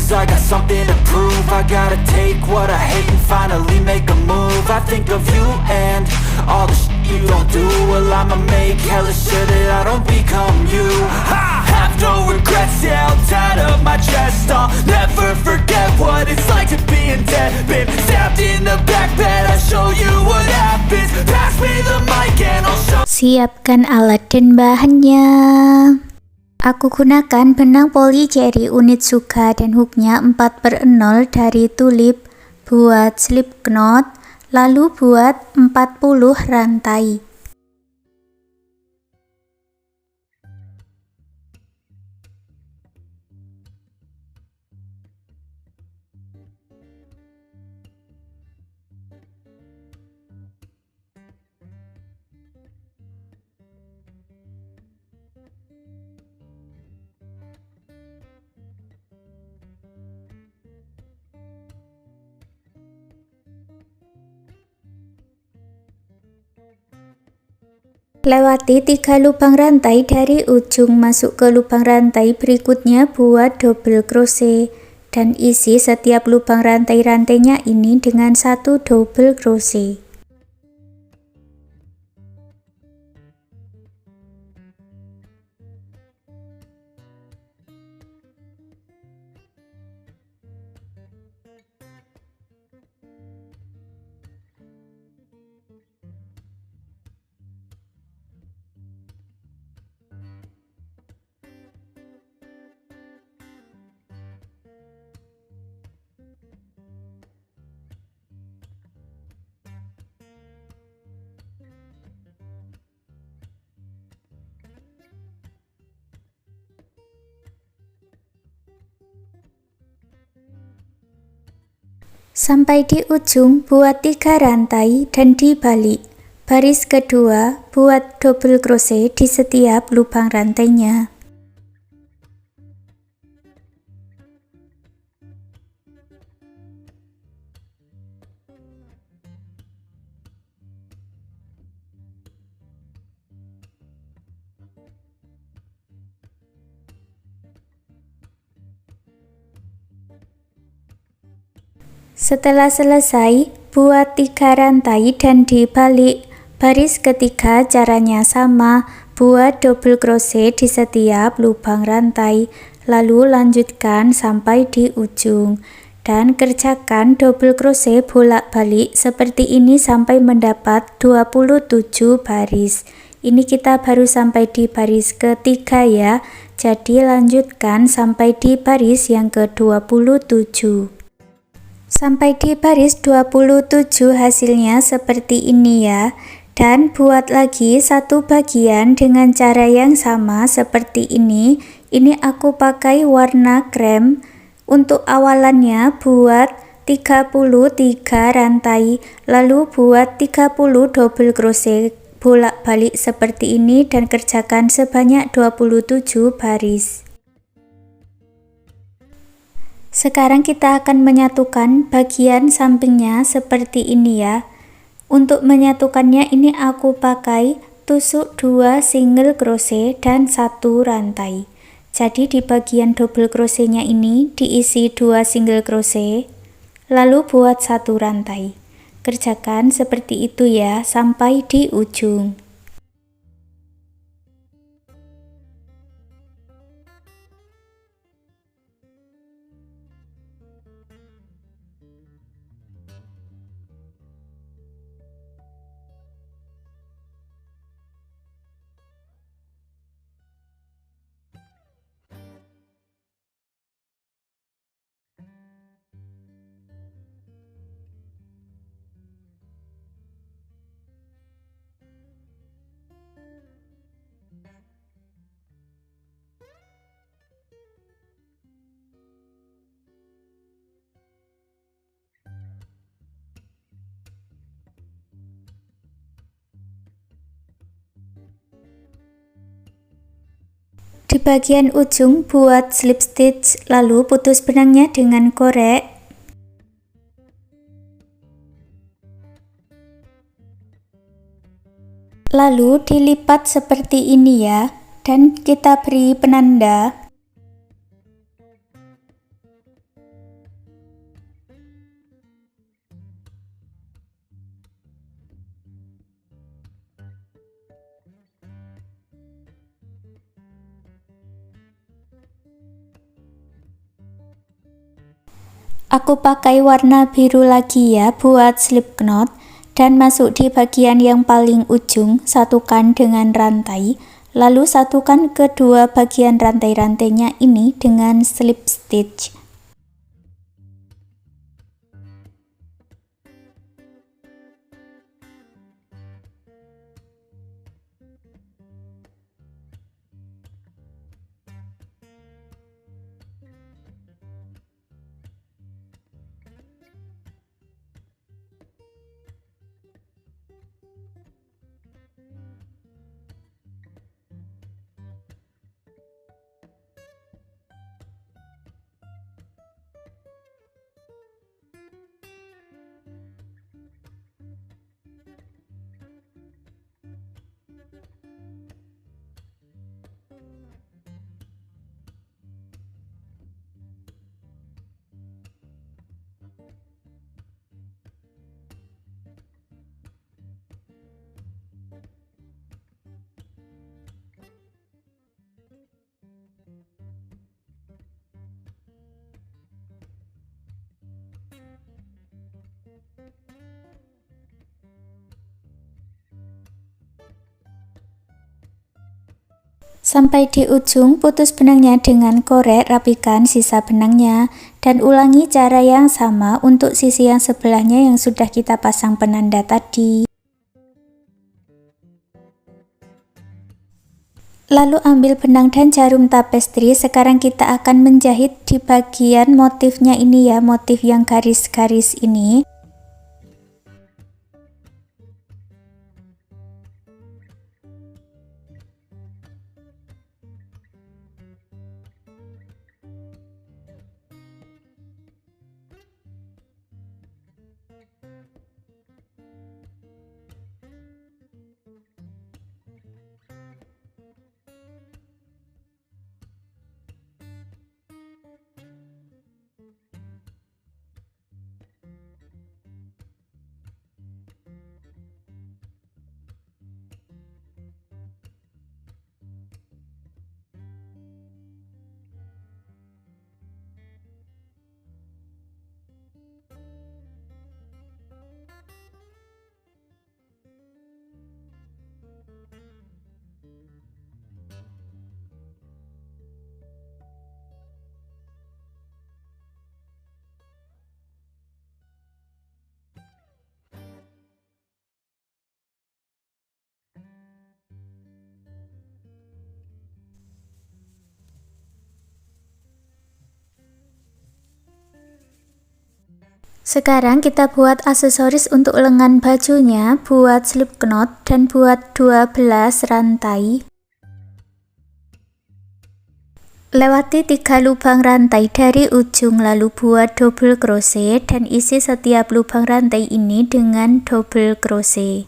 lose, I got something to prove. I gotta take what I hate and finally make a move. I think of you and all the shit you don't do. Well, I'ma make hella sure that I don't become you. I have no regrets, yeah, held tight up my chest. I'll never forget what it's like to be in debt. Been stabbed in the back bed, I'll show you what happens. Pass me the mic and I'll show. Siapkan alat dan bahannya. Aku gunakan benang poli cherry unit Suga dan hooknya 4/0 dari Tulip buat slip knot, lalu buat 40 rantai. Lewati 3 lubang rantai dari ujung masuk ke lubang rantai berikutnya, buat double crochet dan isi setiap lubang rantai-rantainya ini dengan 1 double crochet. Sampai di ujung buat 3 rantai dan dibalik. Baris kedua buat double crochet di setiap lubang rantainya. Setelah selesai, buat 3 rantai dan dibalik. Baris ketiga caranya sama, buat double crochet di setiap lubang rantai, lalu lanjutkan sampai di ujung. Dan kerjakan double crochet bolak-balik seperti ini sampai mendapat 27 baris. Ini kita baru sampai di baris ketiga ya, jadi lanjutkan sampai di baris yang ke-27. Sampai di baris 27 hasilnya seperti ini ya. Dan buat lagi satu bagian dengan cara yang sama seperti ini. Ini aku pakai warna krem. Untuk awalannya buat 33 rantai, lalu buat 30 double crochet bolak-balik seperti ini dan kerjakan sebanyak 27 baris. Sekarang kita akan menyatukan bagian sampingnya seperti ini ya. Untuk menyatukannya ini aku pakai tusuk 2 single crochet dan 1 rantai. Jadi di bagian double crochetnya ini diisi 2 single crochet, lalu buat 1 rantai. Kerjakan seperti itu ya sampai di ujung. Di bagian ujung buat slip stitch, lalu putus benangnya dengan korek. Lalu dilipat seperti ini ya, dan kita beri penanda. Aku pakai warna biru lagi ya buat slip knot, dan masuk di bagian yang paling ujung, satukan dengan rantai, lalu satukan kedua bagian rantai-rantainya ini dengan slip stitch. Sampai di ujung, putus benangnya dengan korek, rapikan sisa benangnya, dan ulangi cara yang sama untuk sisi yang sebelahnya yang sudah kita pasang penanda tadi. Lalu ambil benang dan jarum tapestri. Sekarang kita akan menjahit di bagian motifnya ini ya, motif yang garis-garis ini. Sekarang kita buat aksesoris untuk lengan bajunya, buat slip knot dan buat 12 rantai. Lewati 3 lubang rantai dari ujung, lalu buat double crochet dan isi setiap lubang rantai ini dengan double crochet.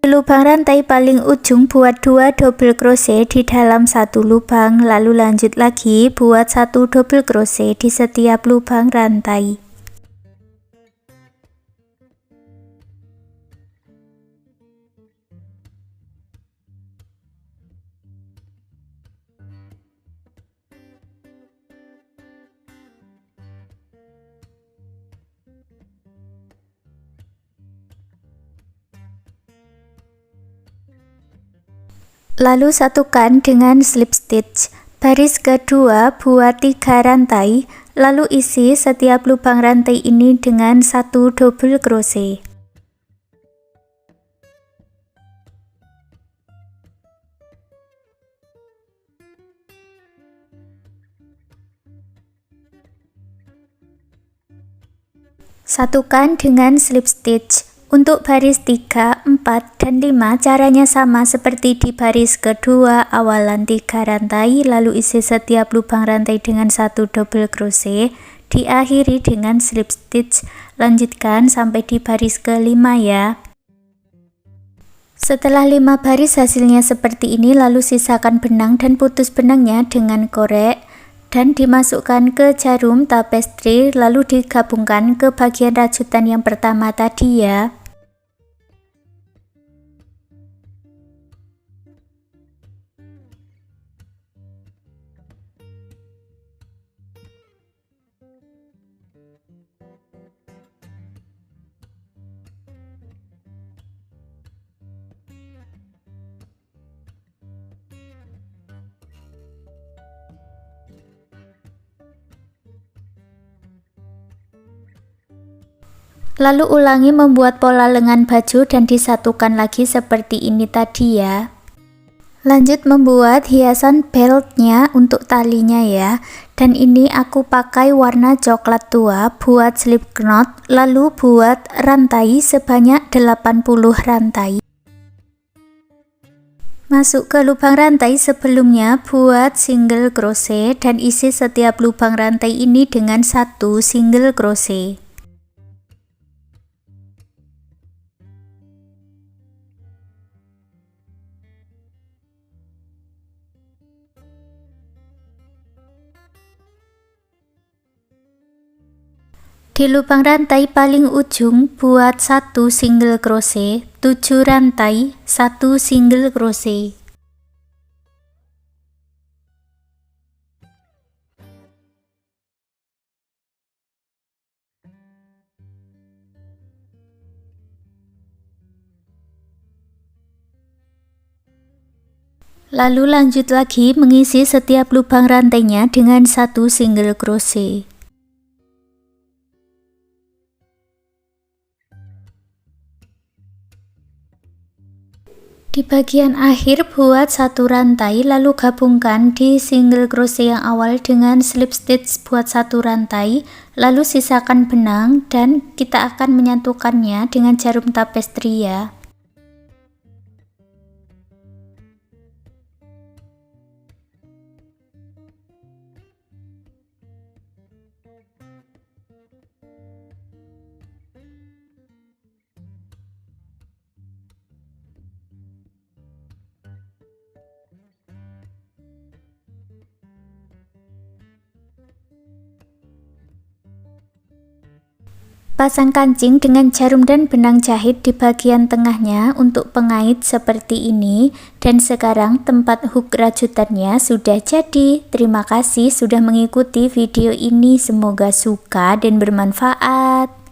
Di lubang rantai paling ujung buat 2 double crochet di dalam satu lubang, lalu lanjut lagi buat 1 double crochet di setiap lubang rantai. Lalu satukan dengan slip stitch. Baris kedua buat 3 rantai, lalu isi setiap lubang rantai ini dengan 1 double crochet. Satukan dengan slip stitch. Untuk baris 3, 4, dan 5 caranya sama seperti di baris kedua, awalan 3 rantai, lalu isi setiap lubang rantai dengan 1 double crochet, diakhiri dengan slip stitch. Lanjutkan sampai di baris kelima ya. Setelah 5 baris hasilnya seperti ini, lalu sisakan benang dan putus benangnya dengan korek dan dimasukkan ke jarum tapestri, lalu digabungkan ke bagian rajutan yang pertama tadi ya. Lalu ulangi membuat pola lengan baju dan disatukan lagi seperti ini tadi ya. Lanjut membuat hiasan beltnya untuk talinya ya. Dan ini aku pakai warna coklat tua buat slip knot, lalu buat rantai sebanyak 80 rantai. Masuk ke lubang rantai sebelumnya buat single crochet dan isi setiap lubang rantai ini dengan 1 single crochet. Di lubang rantai paling ujung buat 1 single crochet, 7 rantai, 1 single crochet. Lalu lanjut lagi mengisi setiap lubang rantainya dengan 1 single crochet. Di bagian akhir buat 1 rantai, lalu gabungkan di single crochet yang awal dengan slip stitch buat 1 rantai, lalu sisakan benang dan kita akan menyatukannya dengan jarum tapestri ya. Pasang kancing dengan jarum dan benang jahit di bagian tengahnya untuk pengait seperti ini. Dan sekarang tempat hook rajutannya sudah jadi. Terima kasih sudah mengikuti video ini, semoga suka dan bermanfaat.